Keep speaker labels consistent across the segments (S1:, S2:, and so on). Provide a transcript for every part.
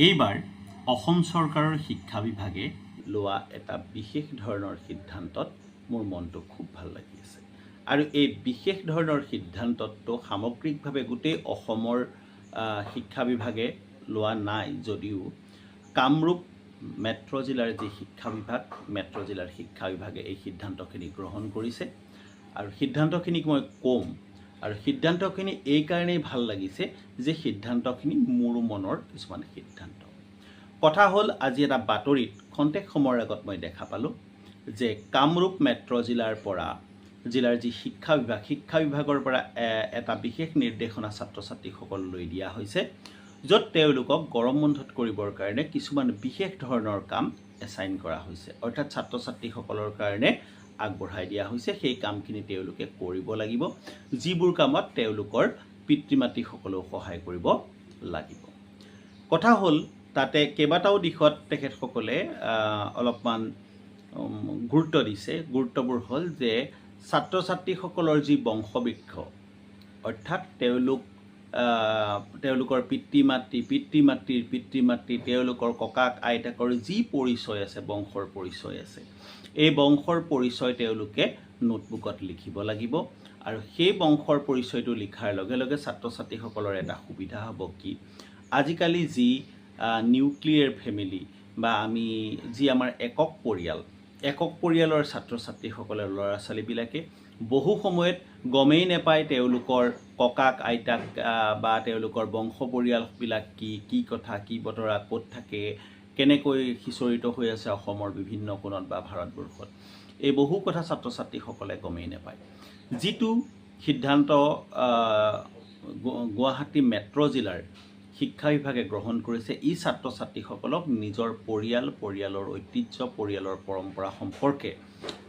S1: এইবাৰ অসম চৰকাৰৰ শিক্ষা বিভাগে লোৱা এটা বিশেষ ধৰণৰ সিদ্ধান্তত মোৰ মনটো খুব ভাল লাগি আছে আৰু এই বিশেষ ধৰণৰ সিদ্ধান্তটো সামগ্ৰিকভাৱে গোটেই অসমৰ শিক্ষা বিভাগে লোৱা নাই যদিও কামৰূপ মেট্ৰ' জিলাৰ যি শিক্ষা বিভাগ মেট্ৰ' জিলাৰ শিক্ষা বিভাগে এই সিদ্ধান্তখিনি গ্ৰহণ কৰিছে আৰু সিদ্ধান্তখিনিক মই ক'ম আৰু সিদ্ধান্তখিনি এই কাৰণেই ভাল লাগিছে যে সিদ্ধান্তখিনি মোৰ মনৰ কিছুমান সিদ্ধান্ত কথা হ'ল আজি এটা বাতৰিত খন্তেক সময়ৰ আগত মই দেখা পালোঁ যে কামৰূপ মেট্ৰ' জিলাৰ যি শিক্ষা বিভাগৰ পৰা এটা বিশেষ নিৰ্দেশনা ছাত্ৰ ছাত্ৰীসকললৈ দিয়া হৈছে য'ত তেওঁলোকক গৰম বন্ধত কৰিবৰ কাৰণে কিছুমান বিশেষ ধৰণৰ কাম এছাইন কৰা হৈছে অৰ্থাৎ ছাত্ৰ ছাত্ৰীসকলৰ কাৰণে আগবঢ়াই দিয়া হৈছে সেই কামখিনি তেওঁলোকে কৰিব লাগিব যিবোৰ কামত তেওঁলোকৰ পিতৃ মাতৃসকলেও সহায় কৰিব লাগিব কথা হ'ল তাতে কেইবাটাও দিশত তেখেতসকলে অলপমান গুৰুত্ব দিছে গুৰুত্ববোৰ হ'ল যে ছাত্ৰ ছাত্ৰীসকলৰ যি বংশবৃক্ষ অৰ্থাৎ তেওঁলোকৰ পিতৃ মাতৃ তেওঁলোকৰ ককাক আইতাকৰ যি পৰিচয় আছে বংশৰ পৰিচয় আছে এই বংশৰ পৰিচয় তেওঁলোকে নোটবুকত লিখিব লাগিব আৰু সেই বংশৰ পৰিচয়টো লিখাৰ লগে লগে ছাত্ৰ ছাত্ৰীসকলৰ এটা সুবিধা হ'ব কি আজিকালি যি নিউক্লিয়াৰ ফেমিলি বা আমি যি আমাৰ একক পৰিয়ালৰ ছাত্ৰ ছাত্ৰীসকলৰ ল'ৰা ছোৱালীবিলাকে বহু সময়ত গমেই নাপায় তেওঁলোকৰ ককাক আইতাক বা তেওঁলোকৰ বংশ পৰিয়ালবিলাক কি কথা কি বতৰা ক'ত থাকে কেনেকৈ সিঁচৰিত হৈ আছে অসমৰ বিভিন্ন কোণত বা ভাৰতবৰ্ষত এই বহু কথা ছাত্ৰ ছাত্ৰীসকলে গমেই নাপায় যিটো সিদ্ধান্ত গুৱাহাটী মেট্ৰ' জিলাৰ শিক্ষা বিভাগে গ্ৰহণ কৰিছে ই ছাত্ৰ ছাত্ৰীসকলক নিজৰ পৰিয়ালৰ ঐতিহ্য পৰিয়ালৰ পৰম্পৰা সম্পৰ্কে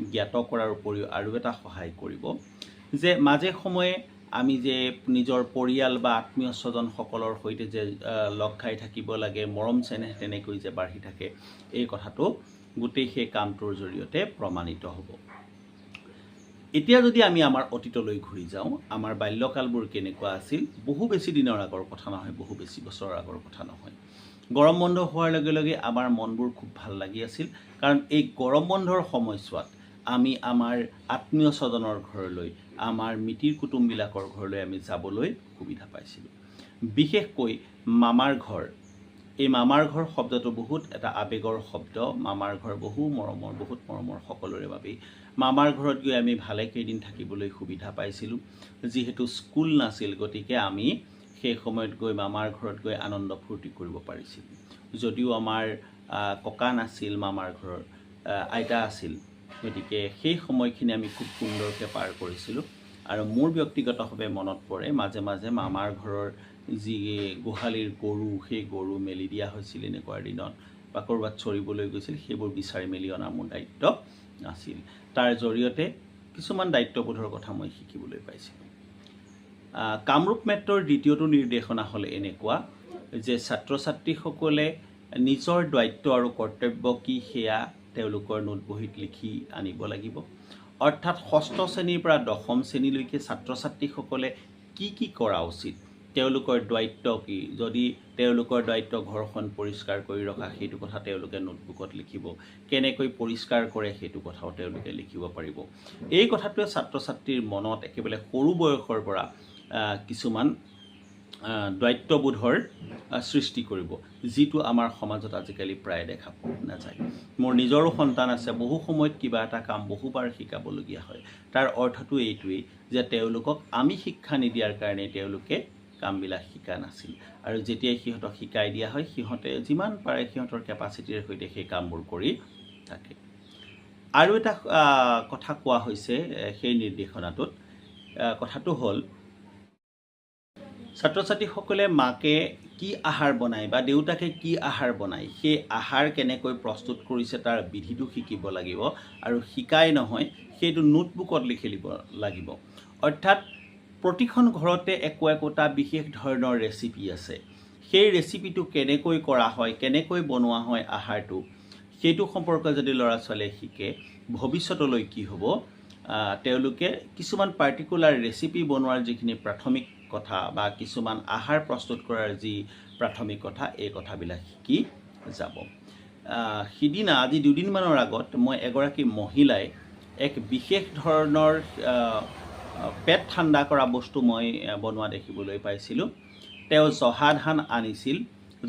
S1: জ্ঞাত কৰাৰ উপৰিও আৰু এটা সহায় কৰিব যে মাজে সময়ে আমি যে নিজৰ পৰিয়াল বা আত্মীয় স্বজনসকলৰ সৈতে যে লগ খাই থাকিব লাগে মৰম চেনেহ তেনেকৈ যে বাঢ়ি থাকে এই কথাটো গোটেই সেই কামটোৰ জৰিয়তে প্ৰমাণিত হ'ব এতিয়া যদি আমি আমাৰ অতীতলৈ ঘূৰি যাওঁ আমাৰ বাল্যকালবোৰ কেনেকুৱা আছিল বহু বেছি দিনৰ আগৰ কথা নহয় বহু বেছি বছৰৰ আগৰ কথা নহয় গৰম বন্ধ হোৱাৰ লগে লগে আমাৰ মনবোৰ খুব ভাল লাগি আছিল কাৰণ এই গৰম বন্ধৰ সময়ছোৱাত আমি আমাৰ আত্মীয় স্বজনৰ ঘৰলৈ আমাৰ মিতিৰ কুটুমবিলাকৰ ঘৰলৈ আমি যাবলৈ সুবিধা পাইছিলোঁ বিশেষকৈ মামাৰ ঘৰ এই মামাৰ ঘৰ শব্দটো বহুত এটা আৱেগৰ শব্দ মামাৰ ঘৰ বহুত মৰমৰ সকলোৰে বাবেই মামাৰ ঘৰত গৈ আমি ভালে কেইদিন থাকিবলৈ সুবিধা পাইছিলোঁ যিহেতু স্কুল নাছিল গতিকে আমি সেই সময়ত গৈ মামাৰ ঘৰত গৈ আনন্দ ফূৰ্তি কৰিব পাৰিছিলোঁ যদিও আমাৰ ককা নাছিল মামাৰ ঘৰৰ আইতা আছিল গতিকে সেই সময়খিনি আমি খুব সুন্দৰকৈ পাৰ কৰিছিলোঁ আৰু মোৰ ব্যক্তিগতভাৱে মনত পৰে মাজে মাজে মামাৰ ঘৰৰ যি গোহালিৰ গৰু সেই গৰু মেলি দিয়া হৈছিল এনেকুৱা দিনত বা ক'ৰবাত চৰিবলৈ গৈছিল সেইবোৰ বিচাৰি মেলি অনা মোৰ দায়িত্ব আছিল তাৰ জৰিয়তে কিছুমান দায়িত্ববোধৰ কথা মই শিকিবলৈ পাইছিলোঁ কামৰূপ মেট্ৰ'ৰ দ্বিতীয়টো নিৰ্দেশনা হ'ল এনেকুৱা যে ছাত্ৰ ছাত্ৰীসকলে নিজৰ দায়িত্ব আৰু কৰ্তব্য কি সেয়া তেওঁলোকৰ নোটবহীত লিখি আনিব লাগিব অৰ্থাৎ ষষ্ঠ শ্ৰেণীৰ পৰা দশম শ্ৰেণীলৈকে ছাত্ৰ ছাত্ৰীসকলে কি কৰা উচিত তেওঁলোকৰ দায়িত্ব কি যদি তেওঁলোকৰ দায়িত্ব ঘৰখন পৰিষ্কাৰ কৰি ৰখা সেইটো কথা তেওঁলোকে নোটবুকত লিখিব কেনেকৈ পৰিষ্কাৰ কৰে সেইটো কথাও তেওঁলোকে লিখিব পাৰিব এই কথাটোৱে ছাত্ৰ ছাত্ৰীৰ মনত একেবাৰে সৰু বয়সৰ পৰা কিছুমান দায়িত্ববোধৰ সৃষ্টি কৰিব যিটো আমাৰ সমাজত আজিকালি প্ৰায় দেখা পোৱা নাযায় মোৰ নিজৰো সন্তান আছে বহু সময়ত কিবা এটা কাম বহুবাৰ শিকাবলগীয়া হয় তাৰ অৰ্থটো এইটোৱেই যে তেওঁলোকক আমি শিক্ষা নিদিয়াৰ কাৰণে তেওঁলোকে কামবিলাক শিকা নাছিল আৰু যেতিয়াই সিহঁতক শিকাই দিয়া হয় সিহঁতে যিমান পাৰে সিহঁতৰ কেপাচিটিৰ সৈতে সেই কামবোৰ কৰি থাকে আৰু এটা কথা কোৱা হৈছে সেই নিৰ্দেশনাটোত কথাটো হ'ল ছাত্ৰ ছাত্ৰীসকলে মাকে কি আহাৰ বনায় বা দেউতাকে কি আহাৰ বনায় সেই আহাৰ কেনেকৈ প্ৰস্তুত কৰিছে তাৰ বিধিটো শিকিব লাগিব আৰু শিকাই নহয় সেইটো নোটবুকত লিখি দিব লাগিব অৰ্থাৎ প্ৰতিখন ঘৰতে একোটা বিশেষ ধৰণৰ ৰেচিপি আছে সেই ৰেচিপিটো কেনেকৈ কৰা হয় কেনেকৈ বনোৱা হয় আহাৰটো সেইটো সম্পৰ্কে যদি ল'ৰা ছোৱালীয়ে শিকে ভৱিষ্যতলৈ কি হ'ব তেওঁলোকে কিছুমান পাৰ্টিকুলাৰ ৰেচিপি বনোৱাৰ যিখিনি প্ৰাথমিক কথা বা কিছুমান আহাৰ প্ৰস্তুত কৰাৰ যি প্ৰাথমিক কথা এই কথাবিলাক শিকি যাব। সিদিনা আজি দুদিনমানৰ আগত মই এগৰাকী মহিলাই এক বিশেষ ধৰণৰ পেট ঠাণ্ডা কৰা বস্তু মই বনোৱা দেখিবলৈ পাইছিলোঁ। তেওঁ জহা ধান আনিছিল,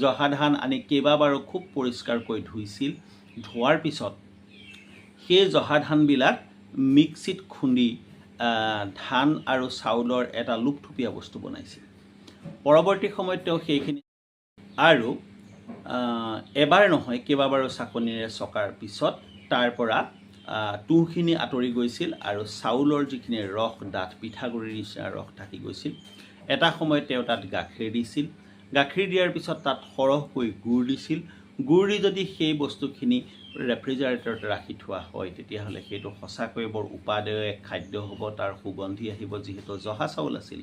S1: জহা ধান আনি কেইবাবাৰো খুব পৰিষ্কাৰকৈ ধুইছিল। ধোৱাৰ পিছত সেই জহা ধানবিলাক মিক্সিত খুন্দি ধান আৰু চাউলৰ এটা লুপথুপীয়া বস্তু বনাইছিল। পৰৱৰ্তী সময়ত তেওঁ সেইখিনি আৰু এবাৰ নহয় কেইবাবাৰো চাকনিৰে চকাৰ পিছত তাৰ পৰা তুঁহখিনি আঁতৰি গৈছিল আৰু চাউলৰ যিখিনি ৰস ডাঠ পিঠাগুড়িৰ নিচিনা ৰস থাকি গৈছিল। এটা সময়ত তেওঁ তাত গাখীৰ দিছিল, গাখীৰ দিয়াৰ পিছত তাত সৰহকৈ গুড় দিছিল। গুড় দি যদি সেই বস্তুখিনি ৰেফ্ৰিজাৰেটৰত ৰাখি থোৱা হয় তেতিয়াহ'লে সেইটো সঁচাকৈ বৰ উপাদেয় এক খাদ্য হ'ব, তাৰ সুগন্ধি আহিব, যিহেতু জহা চাউল আছিল।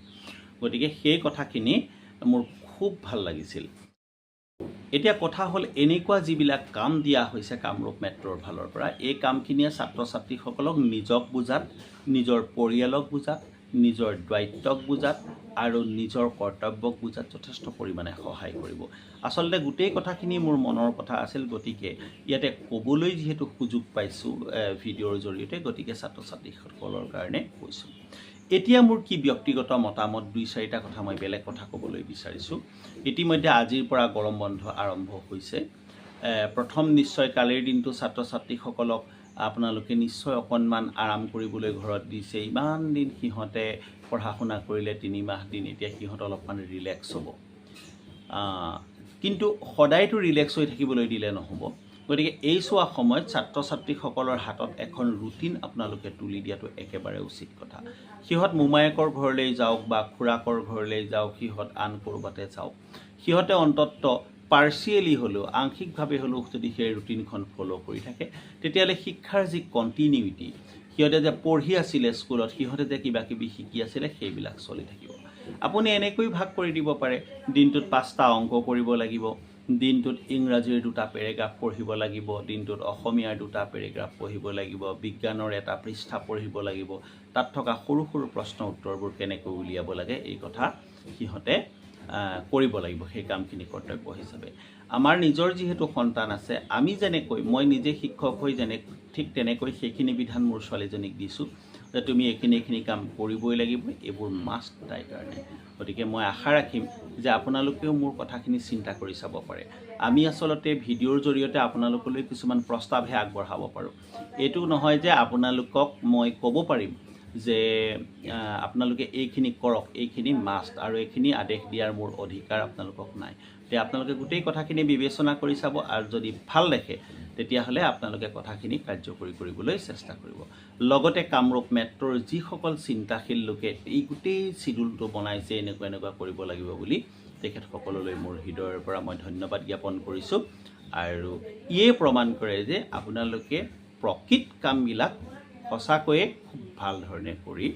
S1: গতিকে সেই কথাখিনি মোৰ খুব ভাল লাগিছিল। এতিয়া কথা হ'ল এনেকুৱা যিবিলাক কাম দিয়া হৈছে কামৰূপ মেট্ৰ'ৰ ফালৰ পৰা, এই কামখিনিয়ে ছাত্ৰ ছাত্ৰীসকলক নিজক বুজাত, নিজৰ পৰিয়ালক বুজাত, নিজৰ দায়িত্বক বুজাত আৰু নিজৰ কৰ্তব্যক বুজাত যথেষ্ট পৰিমাণে সহায় কৰিব। আচলতে গোটেই কথাখিনি মোৰ মনৰ কথা আছিল, গতিকে ইয়াতে ক'বলৈ যিহেতু সুযোগ পাইছোঁ ভিডিঅ'ৰ জৰিয়তে, গতিকে ছাত্ৰ ছাত্ৰীসকলৰ কাৰণে কৈছোঁ। এতিয়া মোৰ কি ব্যক্তিগত মতামত, 2-4টা কথা মই বেলেগ কথা ক'বলৈ বিচাৰিছোঁ। ইতিমধ্যে আজিৰ পৰা গৰম বন্ধ আৰম্ভ হৈছে। প্ৰথম নিশ্চয় কালিৰ দিনটো ছাত্ৰ ছাত্ৰীসকলক আপোনালোকে নিশ্চয় অকণমান আৰাম কৰিবলৈ ঘৰত দিছে। ইমান দিন সিহঁতে পঢ়া শুনা কৰিলে, 3 মাহ দিন, এতিয়া সিহঁত অলপমান ৰিলেক্স হ'ব। কিন্তু সদায়তো ৰিলেক্স হৈ থাকিবলৈ দিলে নহ'ব। গতিকে এই চোৱা সময়ত ছাত্ৰ ছাত্ৰীসকলৰ হাতত এখন ৰুটিন আপোনালোকে তুলি দিয়াটো একেবাৰে উচিত কথা। সিহঁত মোমায়েকৰ ঘৰলৈ যাওক বা খুৰাকৰ ঘৰলৈ যাওক, সিহঁত আন ক'ৰবাতে যাওক, সিহঁতে অন্তত পাৰ্চিয়েলি হ'লেও, আংশিকভাৱে হ'লেও যদি সেই ৰুটিনখন ফ'ল' কৰি থাকে, তেতিয়াহ'লে শিক্ষাৰ যি কণ্টিনিউটি, সিহঁতে যে পঢ়ি আছিলে স্কুলত, সিহঁতে যে কিবা কিবি শিকি আছিলে, সেইবিলাক চলি থাকিব। আপুনি এনেকৈ ভাগ কৰি দিব পাৰে, দিনটোত 5টা অংক কৰিব লাগিব, দিনটোত ইংৰাজীৰ 2টা পেৰেগ্ৰাফ পঢ়িব লাগিব, দিনটোত অসমীয়াৰ 2টা পেৰেগ্ৰাফ পঢ়িব লাগিব, বিজ্ঞানৰ 1টা পৃষ্ঠা পঢ়িব লাগিব। তাত থকা সৰু সৰু প্ৰশ্ন উত্তৰবোৰ কেনেকৈ উলিয়াব লাগে এই কথা সিহঁতে কৰিব লাগিব, সেই কামখিনি কৰ্তব্য হিচাপে। আমাৰ নিজৰ যিহেতু সন্তান আছে, আমি যেনেকৈ, মই নিজে শিক্ষক হৈ ঠিক তেনেকৈ সেইখিনি বিধান মোৰ ছোৱালীজনীক দিছোঁ যে তুমি এইখিনি কাম কৰিবই লাগিব, এইবোৰ মাষ্ট তাইৰ কাৰণে। গতিকে মই আশা ৰাখিম যে আপোনালোকেও মোৰ কথাখিনি চিন্তা কৰি চাব পাৰে। আমি আচলতে ভিডিঅ'ৰ জৰিয়তে আপোনালোকলৈ কিছুমান প্ৰস্তাৱহে আগবঢ়াব পাৰোঁ। এইটো নহয় যে আপোনালোকক মই ক'ব পাৰিম যে আপোনালোকে এইখিনি কৰক, এইখিনি মাষ্ট, আৰু এইখিনি আদেশ দিয়াৰ মোৰ অধিকাৰ আপোনালোকক নাই। তেতিয়া আপোনালোকে গোটেই কথাখিনি বিবেচনা কৰি চাব, আৰু যদি ভাল দেখে তেতিয়াহ'লে আপোনালোকে কথাখিনি কাৰ্যকৰী কৰিবলৈ চেষ্টা কৰিব। লগতে কামৰূপ মেট্ৰ'ৰ যিসকল চিন্তাশীল লোকে এই গোটেই চিডিউলটো বনাইছে এনেকুৱা কৰিব লাগিব বুলি, তেখেতসকললৈ মোৰ হৃদয়ৰ পৰা মই ধন্যবাদ জ্ঞাপন কৰিছোঁ। আৰু ইয়ে প্ৰমাণ কৰে যে আপোনালোকে প্ৰকৃত কামবিলাক সঁচাকৈয়ে খুব ভাল ধৰণে কৰি